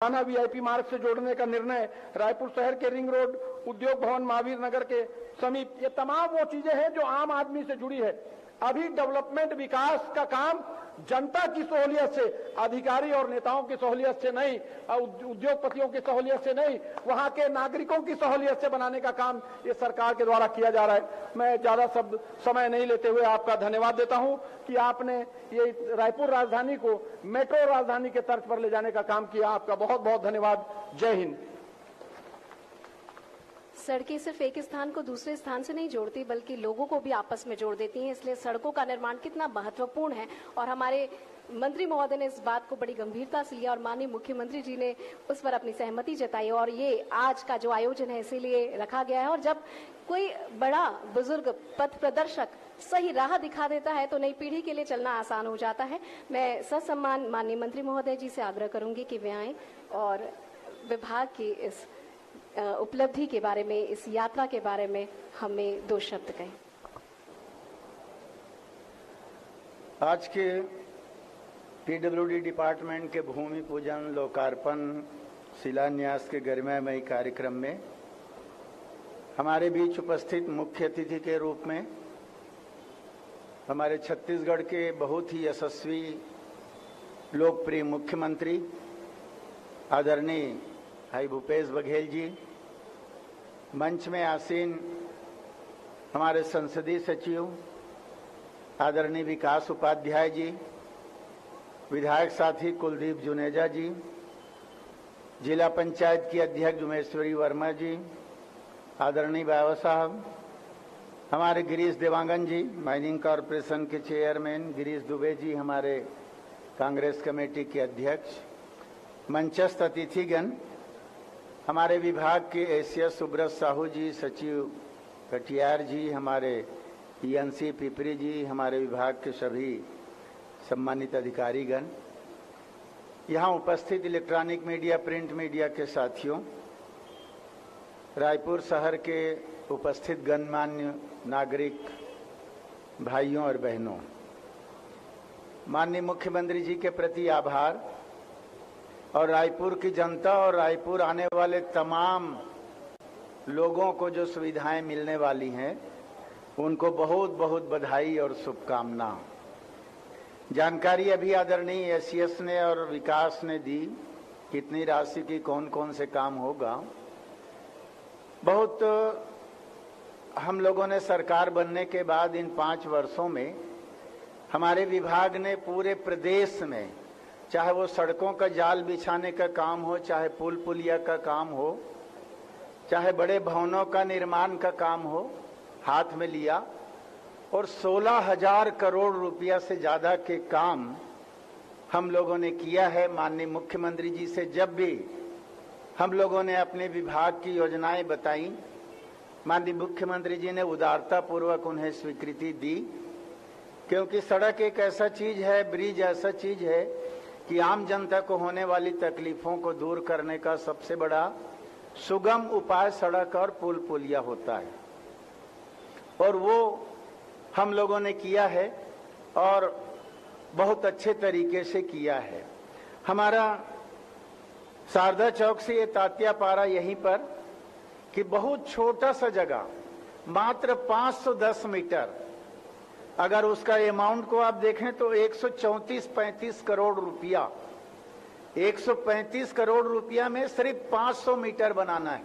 थाना वीआईपी मार्ग से जोड़ने का निर्णय, रायपुर शहर के रिंग रोड, उद्योग भवन महावीर नगर के समीप, ये तमाम वो चीजें हैं जो आम आदमी से जुड़ी है। अभी डेवलपमेंट विकास का काम जनता की सहूलियत से, अधिकारी और नेताओं की सहूलियत से नहीं, उद्योगपतियों की सहूलियत से नहीं, वहां के नागरिकों की सहूलियत से बनाने का काम ये सरकार के द्वारा किया जा रहा है। मैं ज्यादा समय नहीं लेते हुए आपका धन्यवाद देता हूं कि आपने ये रायपुर राजधानी को मेट्रो राजधानी के तर्ज पर ले जाने का काम किया। आपका बहुत बहुत धन्यवाद। जय हिंद। सड़कें सिर्फ एक स्थान को दूसरे स्थान से नहीं जोड़ती बल्कि लोगों को भी आपस में जोड़ देती हैं, इसलिए सड़कों का निर्माण कितना महत्वपूर्ण है और हमारे मंत्री महोदय ने इस बात को बड़ी गंभीरता से लिया और माननीय मुख्यमंत्री जी ने उस पर अपनी सहमति जताई और ये आज का जो आयोजन है इसीलिए रखा गया है। और जब कोई बड़ा बुजुर्ग पथ प्रदर्शक सही राह दिखा देता है तो नई पीढ़ी के लिए चलना आसान हो जाता है। मैं ससम्मान माननीय मंत्री महोदय जी से आग्रह करूंगी कि वे आएं और विभाग की इस उपलब्धि के बारे में, इस यात्रा के बारे में हमें दो शब्द कहें। आज के पीडब्ल्यूडी डिपार्टमेंट के भूमि पूजन, लोकार्पण, शिलान्यास के गरिमामय कार्यक्रम में हमारे बीच उपस्थित मुख्य अतिथि के रूप में हमारे छत्तीसगढ़ के बहुत ही यशस्वी लोकप्रिय मुख्यमंत्री आदरणीय भाई भूपेश बघेल जी, मंच में आसीन हमारे संसदीय सचिव आदरणीय विकास उपाध्याय जी, विधायक साथी कुलदीप जुनेजा जी, जिला पंचायत की अध्यक्ष उमेश्वरी वर्मा जी, आदरणीय बाबा साहब, हमारे गिरीश देवांगन जी, माइनिंग कॉरपोरेशन के चेयरमैन गिरीश दुबे जी, हमारे कांग्रेस कमेटी के अध्यक्ष, मंचस्थ अतिथिगण, हमारे विभाग के एसीएस सुब्रत साहू जी, सचिव कटियार जी, हमारे ईएनसी पिपरी जी, हमारे विभाग के सभी सम्मानित अधिकारीगण, यहाँ उपस्थित इलेक्ट्रॉनिक मीडिया, प्रिंट मीडिया के साथियों, रायपुर शहर के उपस्थित गणमान्य नागरिक भाइयों और बहनों, माननीय मुख्यमंत्री जी के प्रति आभार और रायपुर की जनता और रायपुर आने वाले तमाम लोगों को जो सुविधाएं मिलने वाली हैं उनको बहुत बहुत बधाई और शुभकामना। जानकारी अभी आदरणीय एसीएस ने और विकास ने दी, कितनी राशि की कौन कौन से काम होगा। बहुत हम लोगों ने सरकार बनने के बाद इन 5 वर्षों में हमारे विभाग ने पूरे प्रदेश में, चाहे वो सड़कों का जाल बिछाने का काम हो, चाहे पुल पुलिया का काम हो, चाहे बड़े भवनों का निर्माण का काम हो, हाथ में लिया और 16,000 करोड़ रुपया से ज्यादा के काम हम लोगों ने किया है। माननीय मुख्यमंत्री जी से जब भी हम लोगों ने अपने विभाग की योजनाएं बताई, माननीय मुख्यमंत्री जी ने उदारता पूर्वक उन्हें स्वीकृति दी, क्योंकि सड़क एक ऐसा चीज है, ब्रिज ऐसा चीज है कि आम जनता को होने वाली तकलीफों को दूर करने का सबसे बड़ा सुगम उपाय सड़क और पुल पुलिया होता है और वो हम लोगों ने किया है और बहुत अच्छे तरीके से किया है। हमारा शारदा चौक से ये तात्या पारा यहीं पर कि बहुत छोटा सा जगह, मात्र 510 मीटर, अगर उसका अमाउंट को आप देखें तो 134-35 करोड़ रुपया, 135 करोड़ रुपया में सिर्फ 500 मीटर बनाना है।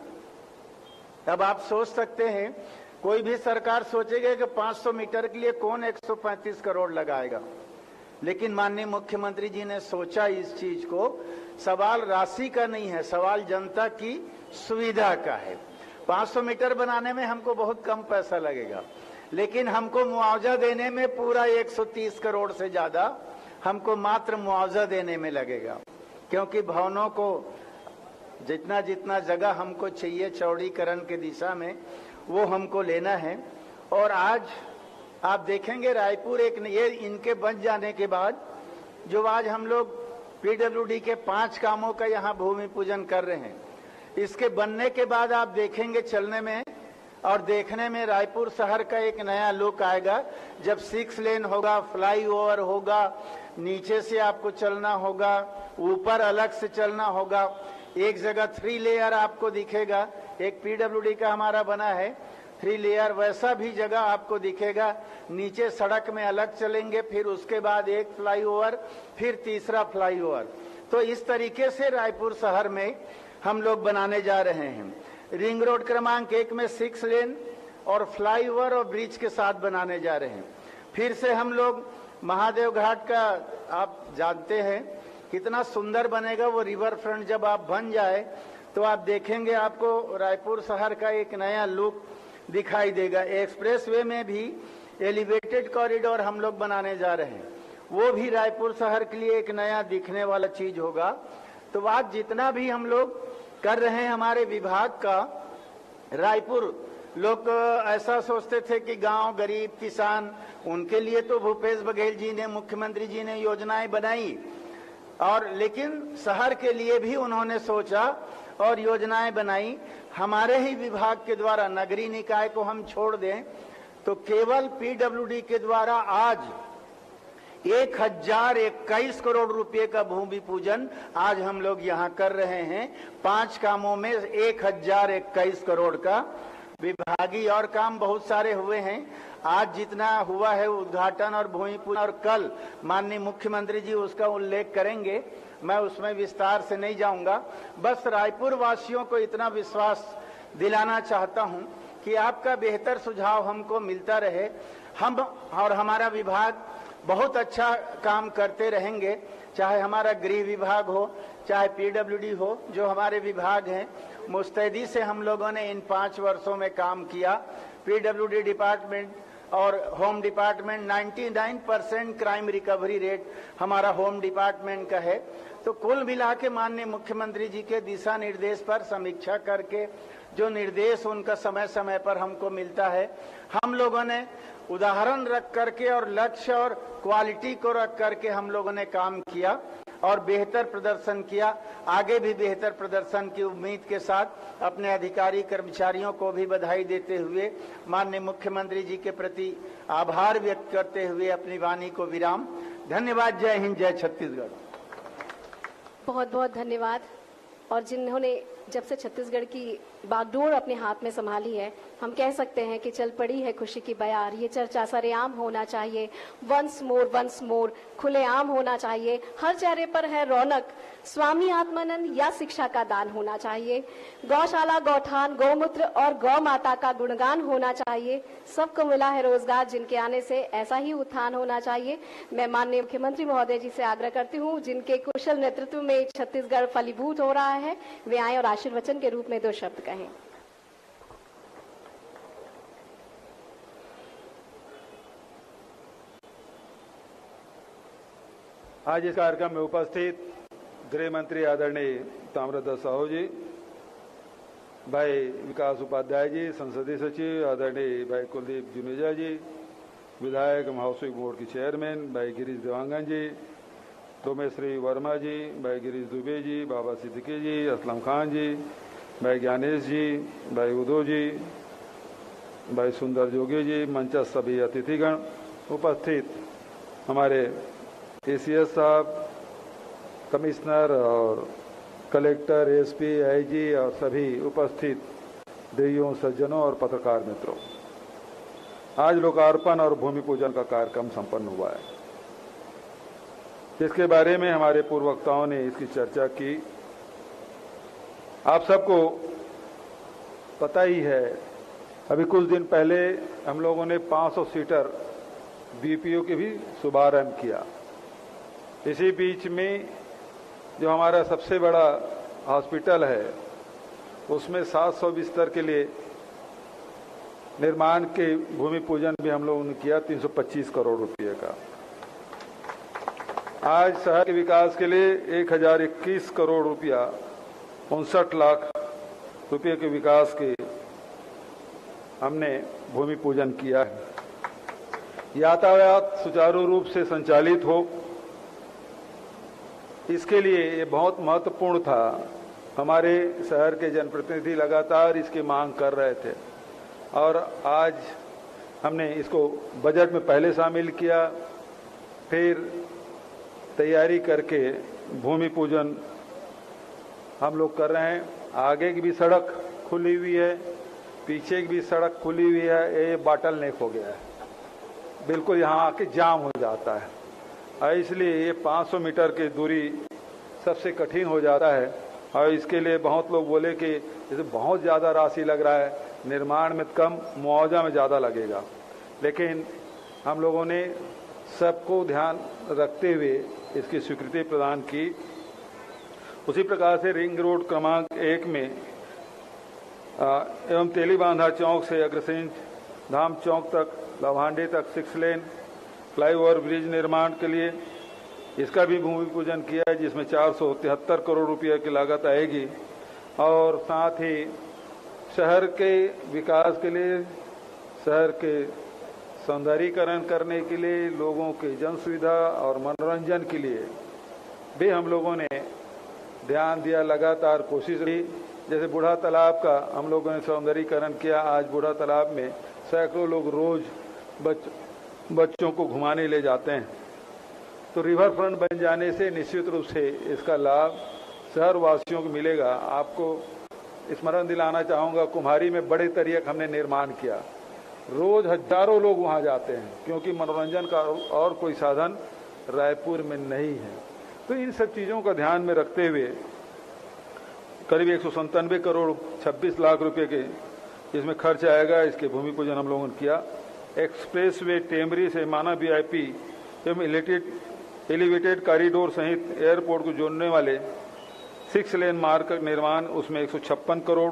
अब आप सोच सकते हैं, कोई भी सरकार सोचेगा कि 500 मीटर के लिए कौन 135 करोड़ लगाएगा, लेकिन माननीय मुख्यमंत्री जी ने सोचा इस चीज को। सवाल राशि का नहीं है, सवाल जनता की सुविधा का है। 500 मीटर बनाने में हमको बहुत कम पैसा लगेगा, लेकिन हमको मुआवजा देने में पूरा 130 करोड़ से ज्यादा हमको मात्र मुआवजा देने में लगेगा, क्योंकि भवनों को जितना जितना जगह हमको चाहिए चौड़ीकरण की दिशा में वो हमको लेना है। और आज आप देखेंगे रायपुर एक, ये इनके बन जाने के बाद जो आज हम लोग पीडब्ल्यूडी के 5 कामों का यहाँ भूमि पूजन कर रहे हैं, इसके बनने के बाद आप देखेंगे चलने में और देखने में रायपुर शहर का एक नया लुक आएगा जब 6 लेन होगा, फ्लाईओवर होगा, नीचे से आपको चलना होगा, ऊपर अलग से चलना होगा, एक जगह 3 लेयर आपको दिखेगा। एक पीडब्ल्यूडी का हमारा बना है 3 लेयर, वैसा भी जगह आपको दिखेगा। नीचे सड़क में अलग चलेंगे, फिर उसके बाद एक फ्लाईओवर, फिर तीसरा फ्लाईओवर। तो इस तरीके से रायपुर शहर में हम लोग बनाने जा रहे हैं। रिंग रोड क्रमांक 1 में 6 लेन और फ्लाईओवर और ब्रिज के साथ बनाने जा रहे हैं। फिर से हम लोग महादेव घाट का, आप जानते हैं कितना सुंदर बनेगा वो रिवर फ्रंट। जब आप बन जाए तो आप देखेंगे आपको रायपुर शहर का एक नया लुक दिखाई देगा। एक्सप्रेस वे में भी एलिवेटेड कॉरिडोर हम लोग बनाने जा रहे हैं, वो भी रायपुर शहर के लिए एक नया दिखने वाला चीज होगा। तो आज जितना भी हम लोग कर रहे हैं हमारे विभाग का, रायपुर लोग ऐसा सोचते थे कि गांव, गरीब, किसान, उनके लिए तो भूपेश बघेल जी ने, मुख्यमंत्री जी ने योजनाएं बनाई, और लेकिन शहर के लिए भी उन्होंने सोचा और योजनाएं बनाई। हमारे ही विभाग के द्वारा नगरीय निकाय को हम छोड़ दें तो केवल पीडब्ल्यूडी के द्वारा आज 1021 करोड़ रुपए का भूमि पूजन आज हम लोग यहाँ कर रहे हैं। 5 कामों में 1021 करोड़ का विभागीय और काम बहुत सारे हुए हैं। आज जितना हुआ है उद्घाटन और भूमि पूजन, और कल माननीय मुख्यमंत्री जी उसका उल्लेख करेंगे, मैं उसमें विस्तार से नहीं जाऊंगा। बस रायपुर वासियों को इतना विश्वास दिलाना चाहता हूं कि आपका बेहतर सुझाव हमको मिलता रहे। हम और हमारा विभाग बहुत अच्छा काम करते रहेंगे, चाहे हमारा गृह विभाग हो, चाहे पीडब्ल्यूडी हो, जो हमारे विभाग हैं। मुस्तैदी से हम लोगों ने इन 5 वर्षों में काम किया। पीडब्ल्यूडी डिपार्टमेंट और home department 99% crime recovery rate हमारा होम डिपार्टमेंट का है। तो कुल मिला के माननीय मुख्यमंत्री जी के दिशा निर्देश पर समीक्षा करके जो निर्देश उनका समय समय पर हमको मिलता है, हम लोगों ने उदाहरण रख करके और लक्ष्य और क्वालिटी को रख करके हम लोगों ने काम किया और बेहतर प्रदर्शन किया। आगे भी बेहतर प्रदर्शन की उम्मीद के साथ अपने अधिकारी कर्मचारियों को भी बधाई देते हुए माननीय मुख्यमंत्री जी के प्रति आभार व्यक्त करते हुए अपनी वाणी को विराम। धन्यवाद। जय हिंद, जय छत्तीसगढ़। बहुत बहुत धन्यवाद। और जिन्होंने जब से छत्तीसगढ़ की बागडोर अपने हाथ में संभाली है, हम कह सकते हैं कि चल पड़ी है खुशी की बयार। ये चर्चा सरेआम होना चाहिए, वंस मोर खुलेआम होना चाहिए। हर चेहरे पर है रौनक, स्वामी आत्मानंद या शिक्षा का दान होना चाहिए। गौशाला, गौठान, गौमूत्र और गौ माता का गुणगान होना चाहिए। सबको मिला है रोजगार, जिनके आने से ऐसा ही उत्थान होना चाहिए। मैं माननीय मुख्यमंत्री महोदय जी से आग्रह करती हूँ, जिनके कुशल नेतृत्व में छत्तीसगढ़ फलीभूत हो रहा है, वे आए और आशीर्वचन के रूप में 2 शब्द कहें। आज इस कार्यक्रम में उपस्थित गृह मंत्री आदरणीय ताम्रध्वज साहू जी, भाई विकास उपाध्याय जी, संसदीय सचिव आदरणीय भाई कुलदीप जुनेजा जी, विधायक हाउसिंग बोर्ड के चेयरमैन भाई गिरीश देवांगन जी, डोमेश्री वर्मा जी, भाई गिरीश दुबे जी, बाबा सिद्दीकी जी, असलम खान जी, भाई ज्ञानेश जी, भाई उदो जी, भाई सुंदर जोगी जी, मंचस्थ सभी अतिथिगण, उपस्थित हमारे एसीएस साहब, कमिश्नर और कलेक्टर, एसपी, आईजी और सभी उपस्थित देवियों, सज्जनों और पत्रकार मित्रों, आज लोकार्पण और भूमि पूजन का कार्यक्रम संपन्न हुआ है। इसके बारे में हमारे पूर्व वक्ताओं ने इसकी चर्चा की। आप सबको पता ही है, अभी कुछ दिन पहले हम लोगों ने 500 सीटर बीपीओ के भी शुभारंभ किया। इसी बीच में जो हमारा सबसे बड़ा हॉस्पिटल है, उसमें 700 बिस्तर के लिए निर्माण के भूमि पूजन भी हम लोगों ने किया, 325 करोड़ रुपए का। आज शहर के विकास के लिए 1021 करोड़ रुपया, 59 लाख रुपये के विकास के हमने भूमि पूजन किया है। यातायात सुचारू रूप से संचालित हो, इसके लिए ये बहुत महत्वपूर्ण था। हमारे शहर के जनप्रतिनिधि लगातार इसकी मांग कर रहे थे। और आज हमने इसको बजट में पहले शामिल किया, फिर तैयारी करके भूमि पूजन हम लोग कर रहे हैं। आगे की भी सड़क खुली हुई है, पीछे की भी सड़क खुली हुई है। ये बाटल नेक हो गया है, बिल्कुल यहाँ आके जाम हो जाता है, और इसलिए ये 500 मीटर की दूरी सबसे कठिन हो जाता है। और इसके लिए बहुत लोग बोले कि जैसे बहुत ज़्यादा राशि लग रहा है, निर्माण में कम, मुआवजा में ज़्यादा लगेगा, लेकिन हम लोगों ने सबको ध्यान रखते हुए इसकी स्वीकृति प्रदान की। उसी प्रकार से रिंग रोड क्रमांक 1 में एवं तेलीबांधा चौक से अग्रसेन धाम चौक तक, लवांडी तक 6 लेन फ्लाईओवर ब्रिज निर्माण के लिए इसका भी भूमि पूजन किया है, जिसमें 473 करोड़ रुपये की लागत आएगी। और साथ ही शहर के विकास के लिए, शहर के सौंदर्यीकरण करने के लिए, लोगों की जन सुविधा और मनोरंजन के लिए भी हम लोगों ने ध्यान दिया, लगातार कोशिश की। जैसे बूढ़ा तालाब का हम लोगों ने सौंदर्यीकरण किया। आज बूढ़ा तालाब में सैकड़ों लोग रोज बच्चों को घुमाने ले जाते हैं। तो रिवर फ्रंट बन जाने से निश्चित रूप से इसका लाभ शहर वासियों को मिलेगा। आपको स्मरण दिलाना चाहूँगा, कुम्हारी में बड़े तरियक हमने निर्माण किया, रोज हजारों लोग वहाँ जाते हैं, क्योंकि मनोरंजन का और कोई साधन रायपुर में नहीं है। तो इन सब चीज़ों का ध्यान में रखते हुए करीब 197 करोड़ 26 लाख रुपए के इसमें खर्च आएगा। इसके भूमि पूजन हम लोगों ने किया। एक्सप्रेसवे टेमरी से माना VIP एवं एलिवेटेड कॉरिडोर सहित एयरपोर्ट को जोड़ने वाले 6 लेन मार्ग का निर्माण, उसमें 156 करोड़।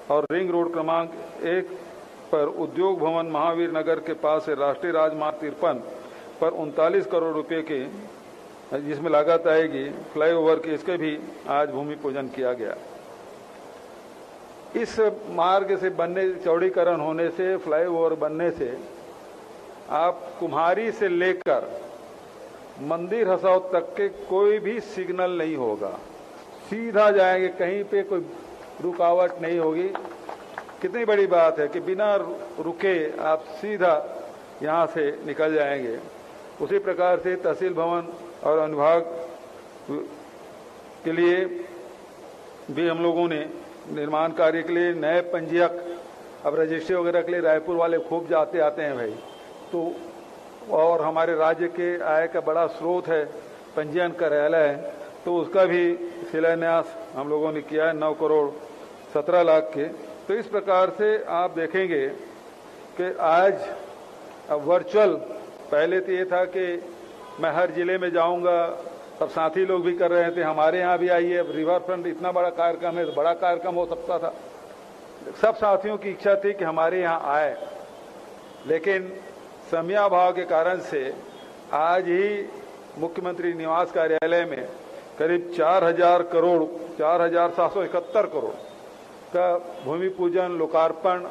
और रिंग रोड क्रमांक 1 पर उद्योग भवन महावीर नगर के पास से राष्ट्रीय राजमार्ग 53 पर 39 करोड़ रुपए के जिसमें लागत आएगी फ्लाईओवर की, इसके भी आज भूमि पूजन किया गया। इस मार्ग से बनने, चौड़ीकरण होने से, फ्लाईओवर बनने से आप कुम्हारी से लेकर मंदिर हसाव तक के कोई भी सिग्नल नहीं होगा, सीधा जाएंगे, कहीं पे कोई रुकावट नहीं होगी। कितनी बड़ी बात है कि बिना रुके आप सीधा यहाँ से निकल जाएंगे। उसी प्रकार से तहसील भवन और अनुभाग के लिए भी हम लोगों ने निर्माण कार्य के लिए नए पंजीयक, अब रजिस्ट्री वगैरह के लिए रायपुर वाले खूब जाते आते हैं भाई, तो और हमारे राज्य के आय का बड़ा स्रोत है पंजीयन कार्यालय, तो उसका भी शिलान्यास हम लोगों ने किया है 9 करोड़ 17 लाख के। तो इस प्रकार से आप देखेंगे कि आज अब वर्चुअल, पहले तो ये था कि मैं हर जिले में जाऊंगा, अब साथी लोग भी कर रहे थे हमारे यहाँ भी आइए। अब रिवर फ्रंट इतना बड़ा कार्यक्रम है, तो बड़ा कार्यक्रम हो सकता था, सब साथियों की इच्छा थी कि हमारे यहाँ आए, लेकिन समयाभाव के कारण से आज ही मुख्यमंत्री निवास कार्यालय में करीब 4,000 करोड़ 4,771 करोड़ का भूमि पूजन, लोकार्पण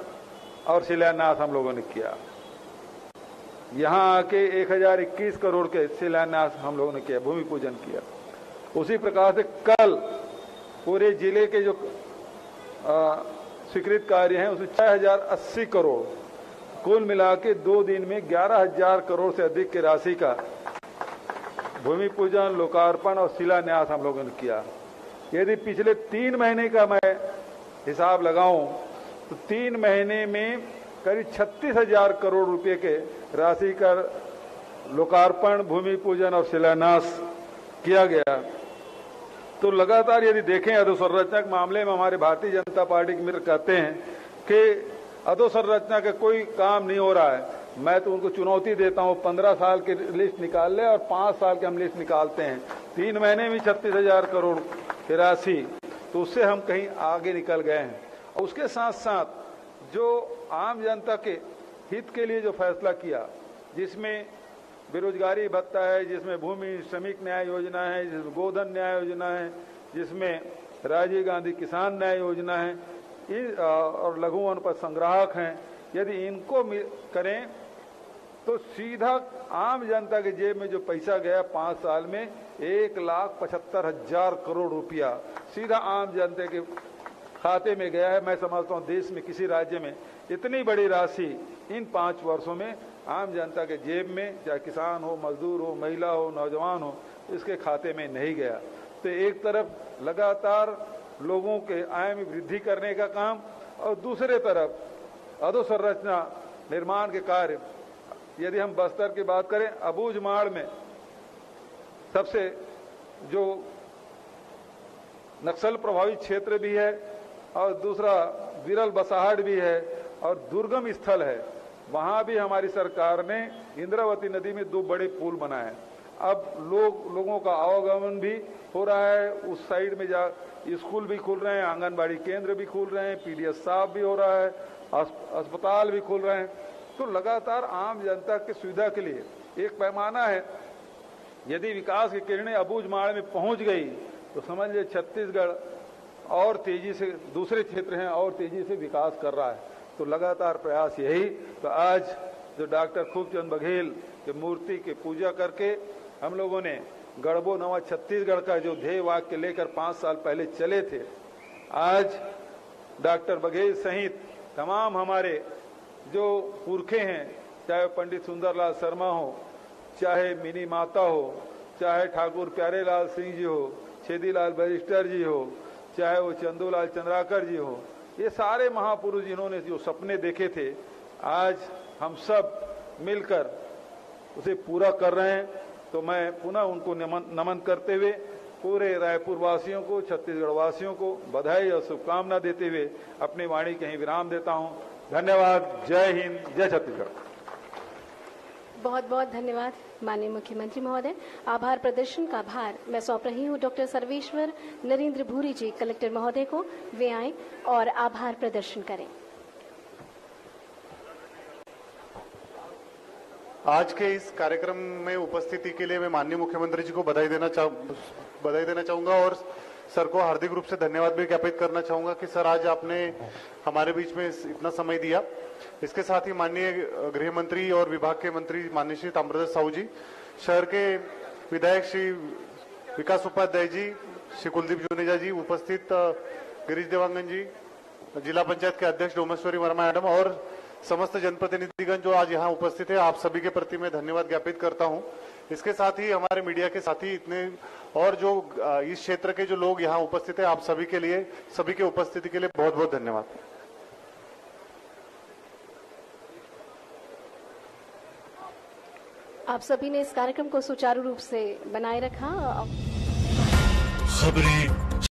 और शिलान्यास हम लोगों ने किया। यहाँ आके 1,021 करोड़ के शिलान्यास हम लोगों ने किया, भूमि पूजन किया। उसी प्रकार से कल पूरे जिले के जो स्वीकृत कार्य हैं उसमें 6,080 करोड़, कुल मिला के 2 दिन में 11,000 करोड़ से अधिक की राशि का भूमि पूजन, लोकार्पण और शिलान्यास हम लोगों ने किया। यदि पिछले 3 महीने का मैं हिसाब लगाऊं तो 3 महीने में करीब 36,000 करोड़ रुपए के राशि का लोकार्पण, भूमि पूजन और शिलान्यास किया गया। तो लगातार यदि देखें अधोसंरचना के मामले में हमारे भारतीय जनता पार्टी के मित्र कहते हैं कि अधोसंरचना का कोई काम नहीं हो रहा है, मैं तो उनको चुनौती देता हूं 15 साल की लिस्ट निकाल ले और 5 साल की हम लिस्ट निकालते हैं, 3 महीने में 36,000 करोड़ की राशि, तो उससे हम कहीं आगे निकल गए हैं। और उसके साथ साथ जो आम जनता के हित के लिए जो फैसला किया, जिसमें बेरोजगारी भत्ता है, जिसमें भूमि श्रमिक न्याय योजना है, जिसमें गोधन न्याय योजना है, जिसमें राजीव गांधी किसान न्याय योजना है और लघु वनोपज संग्राहक हैं, यदि इनको करें तो सीधा आम जनता के जेब में जो पैसा गया 5 साल में 1,75,000 करोड़ रुपया सीधा आम जनता के खाते में गया है। मैं समझता हूं देश में किसी राज्य में इतनी बड़ी राशि इन 5 वर्षों में आम जनता के जेब में, चाहे किसान हो, मजदूर हो, महिला हो, नौजवान हो, इसके खाते में नहीं गया। तो एक तरफ लगातार लोगों के आय में वृद्धि करने का काम और दूसरे तरफ अधोसंरचना निर्माण के कार्य, यदि हम बस्तर की बात करें, अबूझमाड़ में सबसे जो नक्सल प्रभावित क्षेत्र भी है और दूसरा विरल बसाहट भी है और दुर्गम स्थल है, वहां भी हमारी सरकार ने इंद्रावती नदी में 2 बड़े पुल बनाए। अब लोगों का आवागमन भी हो रहा है, उस साइड में जा स्कूल भी खुल रहे हैं, आंगनबाड़ी केंद्र भी खुल रहे हैं, पीडीएस साफ भी हो रहा है, अस्पताल भी खुल रहे हैं। तो लगातार आम जनता की सुविधा के लिए एक पैमाना है। यदि विकास की किरणें अबूझमाड़ में पहुंच गई तो समझ लीजिए छत्तीसगढ़ और तेजी से, दूसरे क्षेत्र हैं और तेजी से विकास कर रहा है। तो लगातार प्रयास यही। तो आज जो डॉक्टर खूबचंद बघेल के मूर्ति की पूजा करके हम लोगों ने गढ़बो नवा छत्तीसगढ़ का जो ध्येय वाक्य लेकर 5 साल पहले चले थे, आज डॉक्टर बघेल सहित तमाम हमारे जो पुरखे हैं, चाहे पंडित सुंदरलाल शर्मा हो, चाहे मिनी माता हो, चाहे ठाकुर प्यारेलाल सिंह जी हो, छेदीलाल बैरिस्टर जी हो, चाहे वो चंदूलाल चंद्राकर जी हो, ये सारे महापुरुष जिन्होंने जो सपने देखे थे, आज हम सब मिलकर उसे पूरा कर रहे हैं। तो मैं पुनः उनको नमन करते हुए पूरे रायपुर वासियों को, छत्तीसगढ़ वासियों को बधाई और शुभकामना देते हुए अपनी वाणी कहीं विराम देता हूं। धन्यवाद। जय हिंद, जय छत्तीसगढ़। बहुत बहुत धन्यवाद माननीय मुख्यमंत्री महोदय। आभार प्रदर्शन का भार मैं सौंप रही हूं डॉक्टर सर्वेश्वर नरेंद्र भूरी जी कलेक्टर महोदय को। वे आए और आभार प्रदर्शन करें। आज के इस कार्यक्रम में उपस्थिति के लिए मैं माननीय मुख्यमंत्री जी को बधाई देना चाहूंगा और सर को हार्दिक रूप से धन्यवाद भी ज्ञापित करना चाहूंगा कि सर आज आपने हमारे बीच में इतना समय दिया। इसके साथ ही माननीय गृह मंत्री और विभाग के मंत्री माननीय श्री ताम्रध्वज साहू जी, शहर के विधायक श्री विकास उपाध्याय जी, श्री कुलदीप जुनेजा जी, उपस्थित गिरीश देवांगन जी, जिला पंचायत के अध्यक्ष डोमेश्वरी वर्मा मैडम और समस्त जनप्रतिनिधिगण जो आज यहाँ उपस्थित है, आप सभी के प्रति मैं धन्यवाद ज्ञापित करता हूँ। इसके साथ ही हमारे मीडिया के साथी इतने और जो इस क्षेत्र के जो लोग यहाँ उपस्थित है, आप सभी के लिए, सभी के उपस्थिति के लिए बहुत बहुत धन्यवाद। आप सभी ने इस कार्यक्रम को सुचारू रूप से बनाए रखा। खबरें